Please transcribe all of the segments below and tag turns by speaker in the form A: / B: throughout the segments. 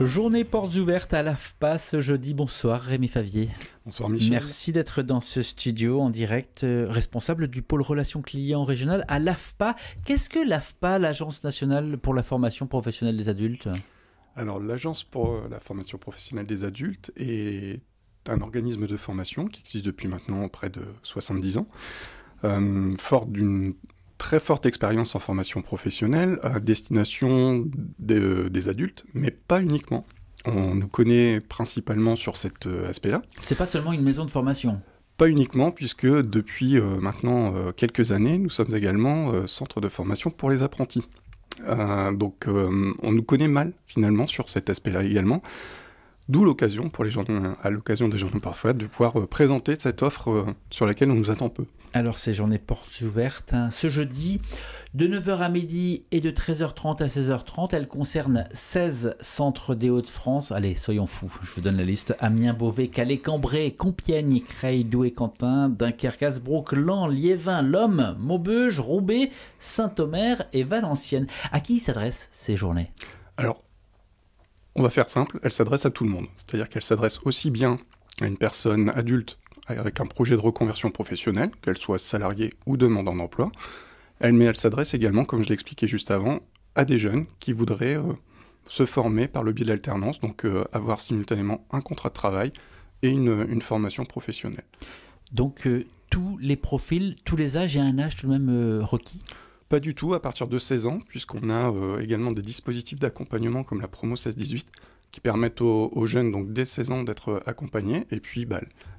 A: Journée portes ouvertes à l'AFPA ce jeudi. Bonsoir Rémi Favier.
B: Bonsoir Michel.
A: Merci d'être dans ce studio en direct, responsable du pôle relations clients régional à l'AFPA. Qu'est-ce que l'AFPA, l'Agence nationale pour la formation professionnelle des adultes ?
B: Alors l'Agence pour la formation professionnelle des adultes est un organisme de formation qui existe depuis maintenant près de 70 ans, fort d'une très forte expérience en formation professionnelle à destination des adultes, mais pas uniquement. On nous connaît principalement sur cet aspect-là.
A: C'est pas seulement une maison de formation ?
B: Pas uniquement, puisque depuis maintenant quelques années, nous sommes également centre de formation pour les apprentis. Donc on nous connaît mal finalement sur cet aspect-là également. D'où l'occasion pour les gens, à l'occasion des journées parfois, de pouvoir présenter cette offre sur laquelle on nous attend peu.
A: Alors ces journées portes ouvertes, ce jeudi, de 9h à midi et de 13h30 à 16h30, elles concernent 16 centres des Hauts-de-France. Allez, soyons fous, je vous donne la liste. Amiens, Beauvais, Calais, Cambrai, Compiègne, Creil, Douai, Quentin, Dunkerque, Hasbrook, Laon, Liévin, Lomme, Maubeuge, Roubaix, Saint-Omer et Valenciennes. À qui s'adressent ces journées ?
B: Alors, on va faire simple, elle s'adresse à tout le monde. C'est-à-dire qu'elle s'adresse aussi bien à une personne adulte avec un projet de reconversion professionnelle, qu'elle soit salariée ou demandant d'emploi, mais elle s'adresse également, comme je l'ai expliqué juste avant, à des jeunes qui voudraient se former par le biais de l'alternance, donc avoir simultanément un contrat de travail et une formation professionnelle.
A: Donc tous les profils, tous les âges et un âge tout de même requis ?
B: Pas du tout, à partir de 16 ans, puisqu'on a également des dispositifs d'accompagnement comme la promo 16-18 qui permettent aux jeunes, donc dès 16 ans, d'être accompagnés. Et puis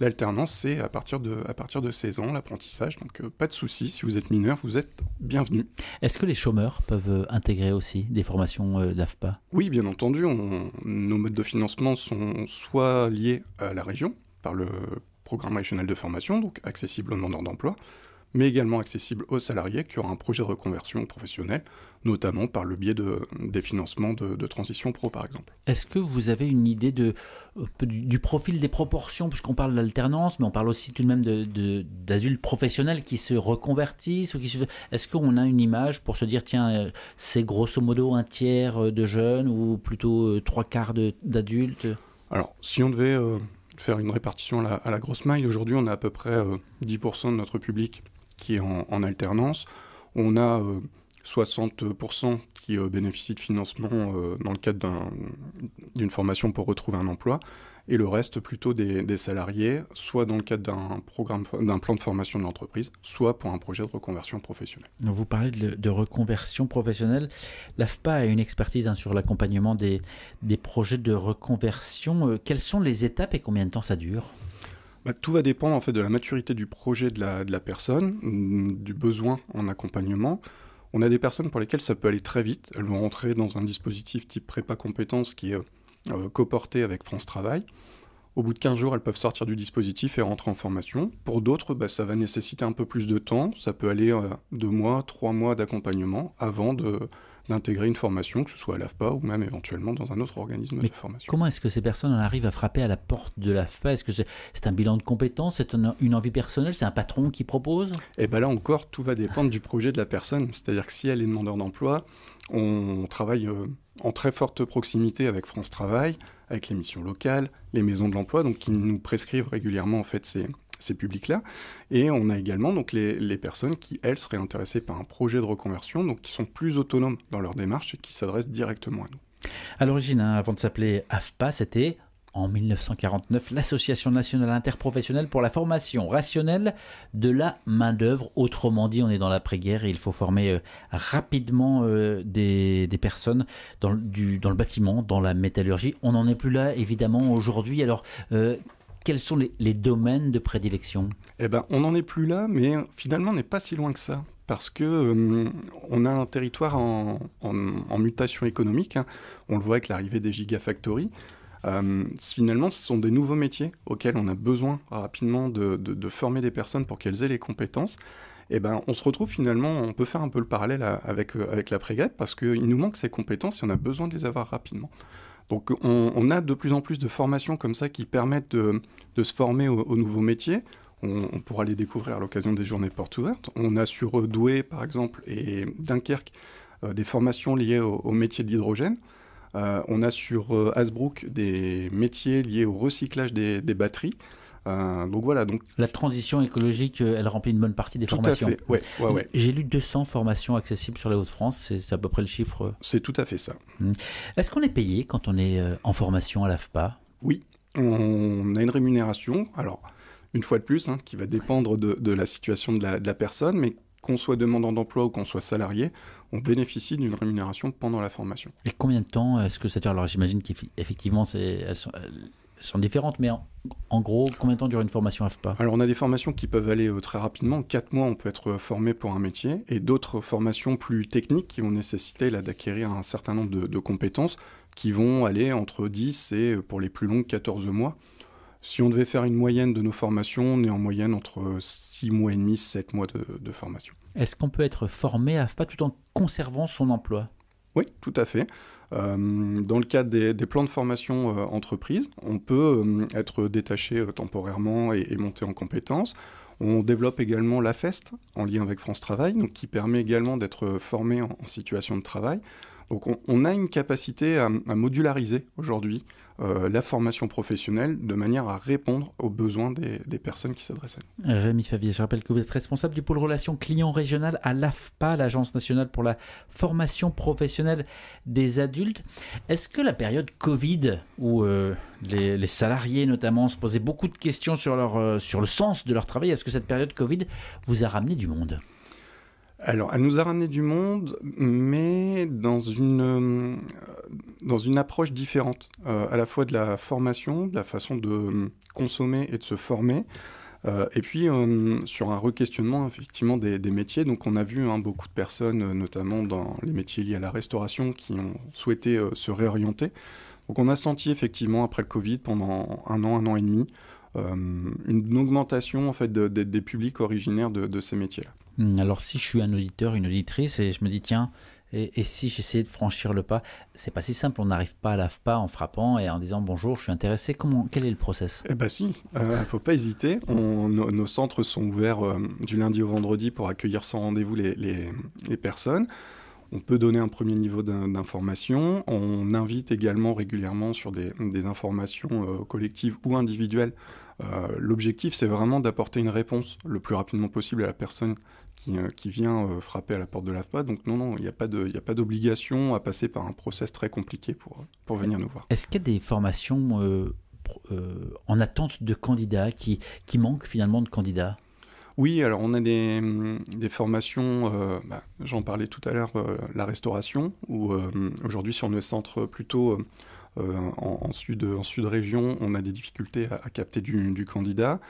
B: l'alternance, c'est à partir de 16 ans, l'apprentissage. Donc pas de souci, si vous êtes mineur, vous êtes bienvenus.
A: Est-ce que les chômeurs peuvent intégrer aussi des formations d'AFPA ?
B: Oui, bien entendu. Nos modes de financement sont soit liés à la région, par le programme régional de formation, donc accessible aux demandeurs d'emploi, mais également accessible aux salariés qui auront un projet de reconversion professionnelle, notamment par le biais des financements de Transition Pro, par exemple.
A: Est-ce que vous avez une idée du profil des proportions, puisqu'on parle d'alternance, mais on parle aussi tout de même d'adultes professionnels qui se reconvertissent Est-ce qu'on a une image pour se dire, tiens, c'est grosso modo un tiers de jeunes ou plutôt trois quarts d'adultes ?
B: Alors, si on devait faire une répartition à la grosse maille, aujourd'hui, on a à peu près 10% de notre public qui est en alternance. On a 60% qui bénéficient de financement dans le cadre d'une formation pour retrouver un emploi, et le reste plutôt des salariés, soit dans le cadre d'un plan de formation de l'entreprise, soit pour un projet de reconversion professionnelle.
A: Vous parlez de reconversion professionnelle. L'AFPA a une expertise sur l'accompagnement des projets de reconversion. Quelles sont les étapes et combien de temps ça dure ?
B: Tout va dépendre en fait de la maturité du projet de la personne, du besoin en accompagnement. On a des personnes pour lesquelles ça peut aller très vite. Elles vont rentrer dans un dispositif type prépa compétences qui est coporté avec France Travail. Au bout de 15 jours, elles peuvent sortir du dispositif et rentrer en formation. Pour d'autres, ça va nécessiter un peu plus de temps. Ça peut aller 2 mois, 3 mois d'accompagnement avant d'intégrer une formation, que ce soit à l'AFPA ou même éventuellement dans un autre organisme de formation.
A: Comment est-ce que ces personnes en arrivent à frapper à la porte de l'AFPA ? Est-ce que c'est un bilan de compétences ? C'est une envie personnelle ? C'est un patron qui propose ?
B: Et là encore, tout va dépendre du projet de la personne. C'est-à-dire que si elle est demandeur d'emploi, on travaille en très forte proximité avec France Travail, avec les missions locales, les maisons de l'emploi, donc qui nous prescrivent régulièrement en fait ces publics-là. Et on a également donc les personnes qui, elles, seraient intéressées par un projet de reconversion, donc qui sont plus autonomes dans leur démarche et qui s'adressent directement à nous.
A: À l'origine, avant de s'appeler AFPA, c'était en 1949 l'Association nationale interprofessionnelle pour la formation rationnelle de la main-d'œuvre. Autrement dit, on est dans l'après-guerre et il faut former rapidement des personnes dans le bâtiment, dans la métallurgie. On n'en est plus là, évidemment, aujourd'hui. Alors, quels sont les domaines de prédilection ?
B: On n'en est plus là, mais finalement, on n'est pas si loin que ça. Parce que on a un territoire en mutation économique. On le voit avec l'arrivée des gigafactories. Finalement, ce sont des nouveaux métiers auxquels on a besoin rapidement de former des personnes pour qu'elles aient les compétences. On se retrouve finalement, on peut faire un peu le parallèle avec l'après-guerre, parce qu'il nous manque ces compétences et on a besoin de les avoir rapidement. Donc on a de plus en plus de formations comme ça qui permettent de se former aux nouveaux métiers. On pourra les découvrir à l'occasion des journées portes ouvertes. On a sur Douai, par exemple, et Dunkerque, des formations liées au métier de l'hydrogène. On a sur Hasbrook des métiers liés au recyclage des batteries. Donc voilà. Donc...
A: La transition écologique, elle remplit une bonne partie des formations.
B: Tout à fait, ouais.
A: J'ai lu 200 formations accessibles sur les Hauts-de-France, c'est à peu près le chiffre.
B: C'est tout à fait ça.
A: Est-ce qu'on est payé quand on est en formation à l'AFPA ?
B: Oui, on a une rémunération, alors une fois de plus, qui va dépendre de la situation de la personne, mais qu'on soit demandeur d'emploi ou qu'on soit salarié, on bénéficie d'une rémunération pendant la formation.
A: Et combien de temps est-ce que ça dure ? Alors j'imagine qu'effectivement, elles sont différentes, mais en gros, combien de temps dure une formation AFPA ?
B: Alors on a des formations qui peuvent aller très rapidement. En 4 mois, on peut être formé pour un métier, et d'autres formations plus techniques qui vont nécessiter d'acquérir un certain nombre de compétences qui vont aller entre 10 et, pour les plus longues, 14 mois. Si on devait faire une moyenne de nos formations, on est en moyenne entre 6 mois et demi, 7 mois de formation.
A: Est-ce qu'on peut être formé à AFPA tout en conservant son emploi ?
B: Oui, tout à fait. Dans le cadre des plans de formation entreprise, on peut être détaché temporairement et monter en compétences. On développe également l'AFEST en lien avec France Travail, donc qui permet également d'être formé en situation de travail. Donc on a une capacité à modulariser aujourd'hui la formation professionnelle de manière à répondre aux besoins des personnes qui s'adressent à nous.
A: Rémi Favier, je rappelle que vous êtes responsable du pôle relations clients régional à l'AFPA, l'Agence nationale pour la formation professionnelle des adultes. Est-ce que la période Covid, où les salariés notamment se posaient beaucoup de questions sur le sens de leur travail, est-ce que cette période Covid vous a ramené du monde ?
B: Alors, elle nous a ramené du monde, mais dans une approche différente, à la fois de la formation, de la façon de consommer et de se former, et puis sur un re-questionnement effectivement des métiers. Donc on a vu beaucoup de personnes, notamment dans les métiers liés à la restauration, qui ont souhaité se réorienter. Donc on a senti effectivement, après le Covid, pendant un an et demi, une augmentation en fait, des publics originaires de ces métiers-là.
A: Alors si je suis un auditeur, une auditrice, et je me dis tiens, et si j'essayais de franchir le pas, c'est pas si simple, on n'arrive pas à l'AFPA en frappant et en disant bonjour, je suis intéressé, quel est le process ?
B: Eh bien si, faut pas hésiter, nos centres sont ouverts du lundi au vendredi pour accueillir sans rendez-vous les personnes. On peut donner un premier niveau d'information, on invite également régulièrement sur des informations collectives ou individuelles. L'objectif, c'est vraiment d'apporter une réponse le plus rapidement possible à la personne qui vient frapper à la porte de l'AFPA. Donc non, il n'y a pas d'obligation à passer par un process très compliqué pour venir nous voir.
A: Est-ce qu'il y a des formations en attente de candidats qui manquent finalement de candidats ?
B: Oui, alors on a des formations, j'en parlais tout à l'heure, la restauration, où aujourd'hui sur nos centres plutôt en sud région, on a des difficultés à capter du candidat.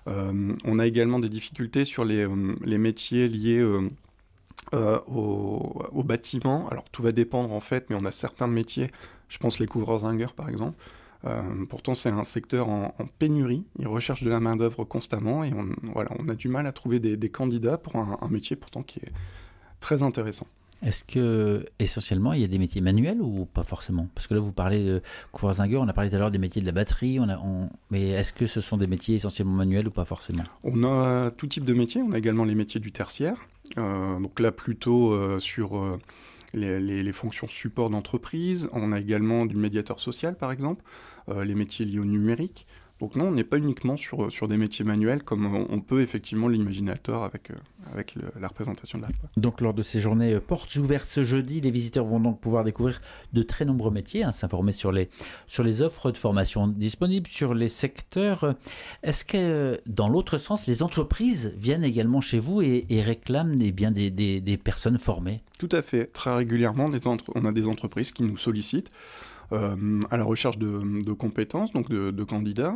B: On a également des difficultés sur les métiers liés au bâtiment. Alors tout va dépendre en fait, mais on a certains métiers, je pense les couvreurs-zingueurs par exemple. Pourtant, c'est un secteur en pénurie. Ils recherchent de la main-d'œuvre constamment et on a du mal à trouver des candidats pour un métier pourtant qui est très intéressant.
A: Est-ce que, essentiellement, il y a des métiers manuels ou pas forcément ? Parce que là, vous parlez de couvreurs-zingueurs, on a parlé tout à l'heure des métiers de la batterie, mais est-ce que ce sont des métiers essentiellement manuels ou pas forcément ?
B: On a tout type de métiers. On a également les métiers du tertiaire. Donc là, plutôt sur les fonctions support d'entreprise. On a également du médiateur social, par exemple, les métiers liés au numérique. Donc non, on n'est pas uniquement sur des métiers manuels comme on peut effectivement l'imaginer à tort avec la représentation de l'AFPA.
A: Donc lors de ces journées portes ouvertes ce jeudi, les visiteurs vont donc pouvoir découvrir de très nombreux métiers, s'informer sur les offres de formation disponibles, sur les secteurs. Est-ce que dans l'autre sens, les entreprises viennent également chez vous et réclament des personnes formées ?
B: Tout à fait. Très régulièrement, on a des entreprises qui nous sollicitent à la recherche de compétences, donc de candidats,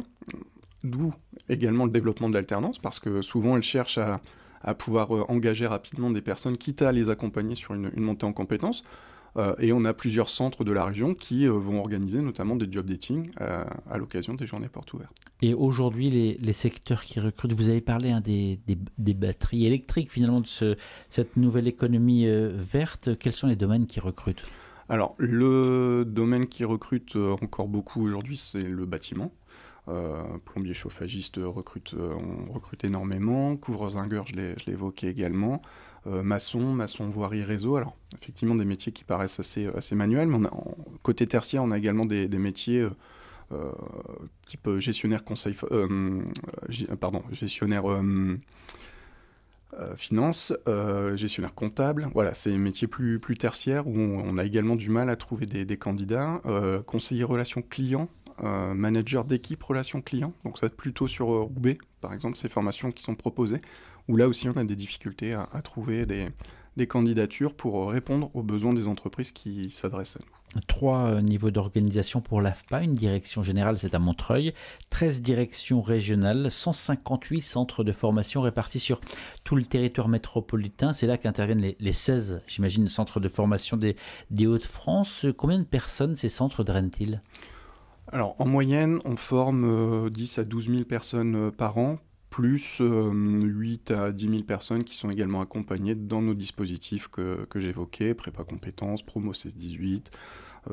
B: d'où également le développement de l'alternance, parce que souvent elles cherchent à pouvoir engager rapidement des personnes, quitte à les accompagner sur une montée en compétences. Et on a plusieurs centres de la région qui vont organiser notamment des job dating à l'occasion des journées portes ouvertes.
A: Et aujourd'hui, les secteurs qui recrutent, vous avez parlé des batteries électriques, finalement, de cette nouvelle économie verte. Quels sont les domaines qui recrutent ?
B: Alors, le domaine qui recrute encore beaucoup aujourd'hui, c'est le bâtiment. Plombiers chauffagistes on recrute énormément. Couvreurs-zingueurs, je l'ai évoqué également. maçon voirie réseau. Alors, effectivement, des métiers qui paraissent assez manuels, mais côté tertiaire, on a également des métiers type gestionnaire gestionnaire finance, gestionnaire comptable. Voilà, c'est des métiers plus tertiaires où on a également du mal à trouver des candidats. Conseiller relations clients, manager d'équipe relations clients. Donc ça va être plutôt sur Roubaix, par exemple, ces formations qui sont proposées, où là aussi on a des difficultés à trouver des candidatures pour répondre aux besoins des entreprises qui s'adressent à nous.
A: 3 niveaux d'organisation pour l'AFPA, une direction générale, c'est à Montreuil, 13 directions régionales, 158 centres de formation répartis sur tout le territoire métropolitain. C'est là qu'interviennent les 16, j'imagine, centres de formation des Hauts-de-France. Combien de personnes ces centres drainent-ils ?
B: Alors, en moyenne, on forme 10 à 12 000 personnes par an, plus 8 à 10 000 personnes qui sont également accompagnées dans nos dispositifs que j'évoquais, prépa compétences, promo 16-18,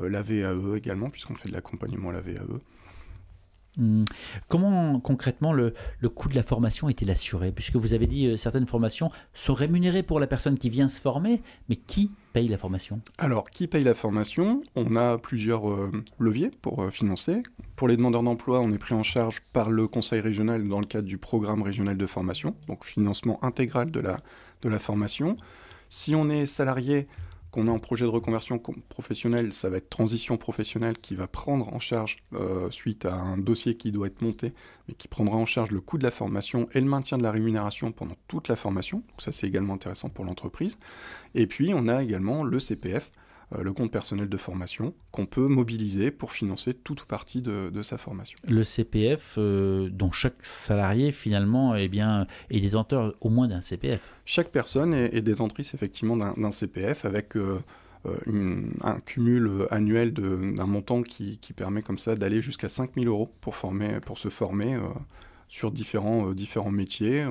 B: la VAE également, puisqu'on fait de l'accompagnement à la VAE.
A: Comment concrètement le coût de la formation est-il assuré ? Puisque vous avez dit certaines formations sont rémunérées pour la personne qui vient se former, mais qui paye la formation ?
B: Alors, qui paye la formation ? On a plusieurs leviers pour financer. Pour les demandeurs d'emploi, on est pris en charge par le conseil régional dans le cadre du programme régional de formation, donc financement intégral de la formation. Si on est salarié, qu'on est en projet de reconversion professionnelle, ça va être transition professionnelle qui va prendre en charge, suite à un dossier qui doit être monté, mais qui prendra en charge le coût de la formation et le maintien de la rémunération pendant toute la formation. Donc ça, c'est également intéressant pour l'entreprise. Et puis, on a également le CPF, le compte personnel de formation, qu'on peut mobiliser pour financer toute ou partie de sa formation.
A: Le CPF, dont chaque salarié finalement est détenteur au moins d'un CPF.
B: Chaque personne est détentrice effectivement d'un CPF avec un cumul annuel d'un montant qui permet comme ça d'aller jusqu'à 5 000 € pour se former sur différents métiers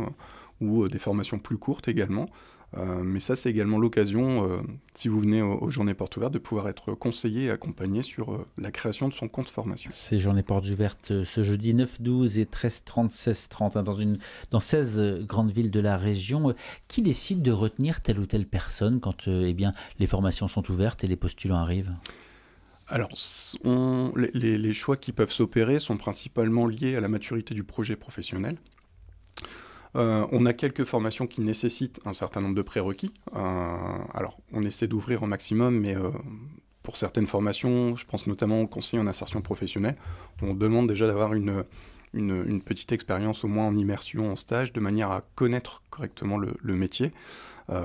B: ou des formations plus courtes également. Mais ça, c'est également l'occasion, si vous venez aux Journées Portes Ouvertes, de pouvoir être conseillé et accompagné sur la création de son compte formation.
A: Ces Journées Portes Ouvertes ce jeudi 9, 12 et 13, 30, 16, 30, dans 16 grandes villes de la région. Qui décide de retenir telle ou telle personne quand les formations sont ouvertes et les postulants arrivent ?
B: Alors, les choix qui peuvent s'opérer sont principalement liés à la maturité du projet professionnel. On a quelques formations qui nécessitent un certain nombre de prérequis. Alors, on essaie d'ouvrir au maximum, mais pour certaines formations, je pense notamment au conseiller en insertion professionnelle, on demande déjà d'avoir une petite expérience au moins en immersion, en stage, de manière à connaître correctement le métier.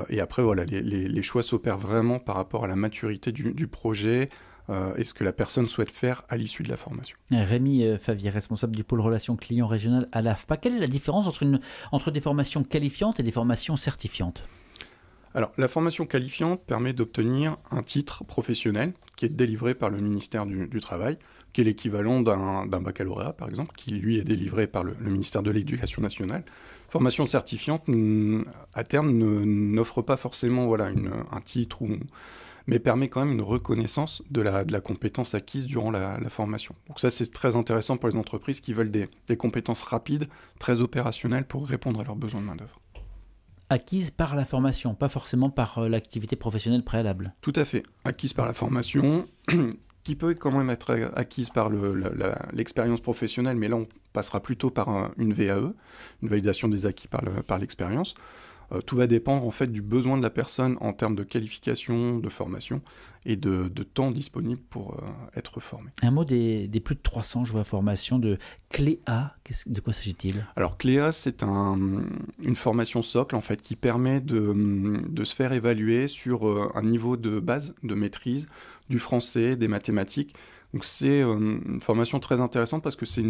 B: Et après, voilà, les choix s'opèrent vraiment par rapport à la maturité du projet, et ce que la personne souhaite faire à l'issue de la formation.
A: Rémi Favier, responsable du pôle relations clients régional à l'AFPA. Quelle est la différence entre des formations qualifiantes et des formations certifiantes ?
B: Alors, la formation qualifiante permet d'obtenir un titre professionnel qui est délivré par le ministère du Travail, qui est l'équivalent d'un baccalauréat, par exemple, qui lui est délivré par le ministère de l'Éducation nationale. Formation certifiante, à terme, n'offre pas forcément un titre mais permet quand même une reconnaissance de la compétence acquise durant la formation. Donc ça, c'est très intéressant pour les entreprises qui veulent des compétences rapides, très opérationnelles pour répondre à leurs besoins de main-d'œuvre.
A: Acquise par la formation, pas forcément par l'activité professionnelle préalable.
B: Tout à fait. Acquise par la formation, qui peut quand même être acquise par l'expérience professionnelle, mais là, on passera plutôt par une VAE, une validation des acquis par l'expérience. Tout va dépendre en fait du besoin de la personne en termes de qualification, de formation et de temps disponible pour être formé.
A: Un mot des plus de 300, je vois, formations de Cléa. De quoi s'agit-il ?
B: Alors Cléa, c'est une formation socle en fait qui permet de se faire évaluer sur un niveau de base, de maîtrise du français, des mathématiques. Donc c'est une formation très intéressante parce que c'est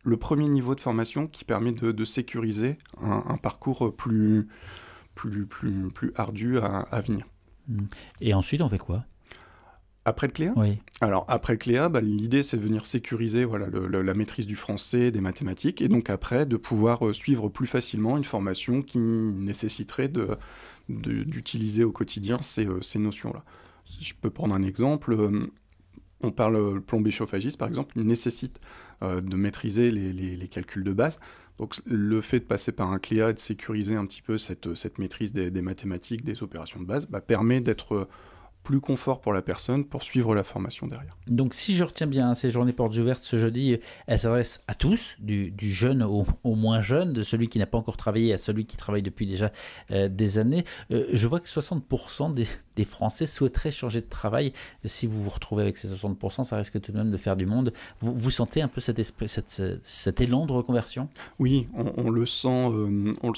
B: le premier niveau de formation qui permet de sécuriser un parcours plus ardu à venir.
A: Et ensuite, on fait quoi ?
B: Après le Cléa ?
A: Oui.
B: Alors, après le Cléa, l'idée, c'est de venir sécuriser la maîtrise du français, des mathématiques, et donc après, de pouvoir suivre plus facilement une formation qui nécessiterait d'utiliser au quotidien ces notions-là. Je peux prendre un exemple. On parle plombier chauffagiste, par exemple, il nécessite de maîtriser les calculs de base. Donc le fait de passer par un CLIA et de sécuriser un petit peu cette maîtrise des mathématiques, des opérations de base, permet d'être plus confort pour la personne pour suivre la formation derrière.
A: Donc si je retiens bien, ces journées portes ouvertes ce jeudi, elles s'adressent à tous, du jeune au moins jeune, de celui qui n'a pas encore travaillé à celui qui travaille depuis déjà des années. Je vois que 60% des Français souhaiteraient changer de travail. Si vous vous retrouvez avec ces 60%, ça risque tout de même de faire du monde. Vous sentez un peu cet élan de reconversion ?
B: Oui, on le sent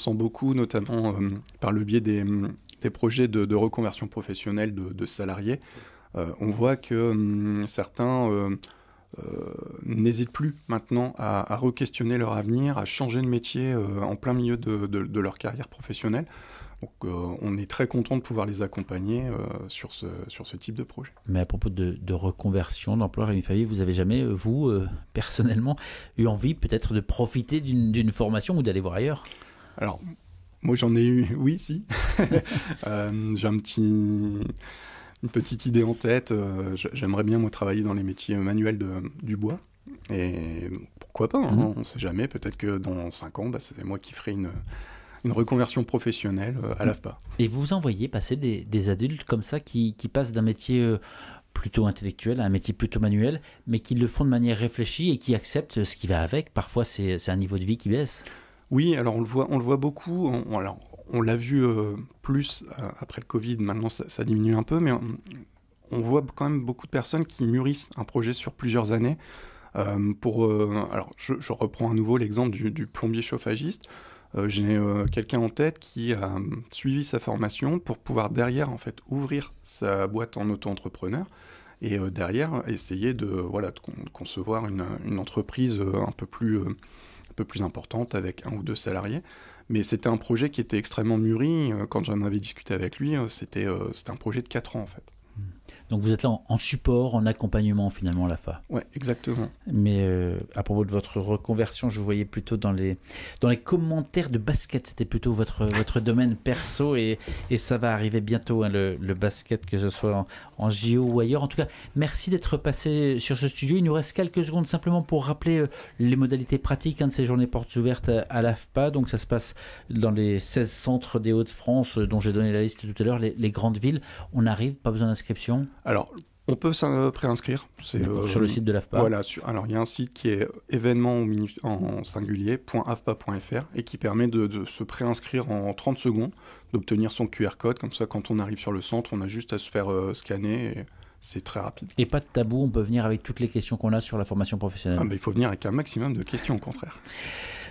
B: beaucoup, notamment par le biais des projets de reconversion professionnelle de salariés. On voit que certains n'hésitent plus maintenant à re-questionner leur avenir, à changer de métier en plein milieu de leur carrière professionnelle. Donc on est très content de pouvoir les accompagner sur ce type de projet.
A: Mais à propos de reconversion d'emploi, Rémi Favier, vous avez jamais, vous, personnellement, eu envie peut-être de profiter d'une formation ou d'aller voir ailleurs ?
B: Alors, moi j'en ai eu, oui, si. J'ai une petite idée en tête. J'aimerais bien, moi, travailler dans les métiers manuels du bois. Et pourquoi pas, on ne sait jamais. Peut-être que dans 5 ans, c'est moi qui ferai une reconversion professionnelle à l'AFPA.
A: Et vous en voyez passer des adultes comme ça qui passent d'un métier plutôt intellectuel à un métier plutôt manuel, mais qui le font de manière réfléchie et qui acceptent ce qui va avec. Parfois, c'est un niveau de vie qui baisse.
B: Oui, alors on le voit beaucoup. On l'a vu plus après le Covid. Maintenant, ça diminue un peu, mais on voit quand même beaucoup de personnes qui mûrissent un projet sur plusieurs années. Alors, je reprends à nouveau l'exemple du plombier chauffagiste. J'ai quelqu'un en tête qui a suivi sa formation pour pouvoir derrière en fait ouvrir sa boîte en auto-entrepreneur et derrière essayer de concevoir une entreprise un peu plus importante avec 1 ou 2 salariés. Mais c'était un projet qui était extrêmement mûri. Quand j'en avais discuté avec lui, c'était un projet de 4 ans en fait.
A: Donc vous êtes là en support, en accompagnement finalement à l'AFPA.
B: Oui, exactement.
A: Mais à propos de votre reconversion, je vous voyais plutôt dans les commentaires de basket. C'était plutôt votre domaine perso et ça va arriver bientôt, hein, le basket, que ce soit en JO ou ailleurs. En tout cas, merci d'être passé sur ce studio. Il nous reste quelques secondes simplement pour rappeler les modalités pratiques de ces journées portes ouvertes à l'AFPA. Donc ça se passe dans les 16 centres des Hauts-de-France dont j'ai donné la liste tout à l'heure, les grandes villes. On arrive, pas besoin d'inscription.
B: Alors, on peut préinscrire.
A: Sur le site de l'AFPA.
B: Voilà. Alors, il y a un site qui est événement en singulier .afpa.fr et qui permet de se préinscrire en 30 secondes, d'obtenir son QR code. Comme ça, quand on arrive sur le centre, on a juste à se faire scanner et c'est très rapide.
A: Et pas de tabou, on peut venir avec toutes les questions qu'on a sur la formation professionnelle.
B: Il faut venir avec un maximum de questions, au contraire.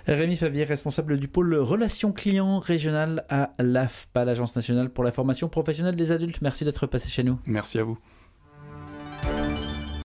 A: Rémi Favier, responsable du pôle relations clients régional à l'AFPA, l'Agence nationale pour la formation professionnelle des adultes. Merci d'être passé chez nous.
B: Merci à vous.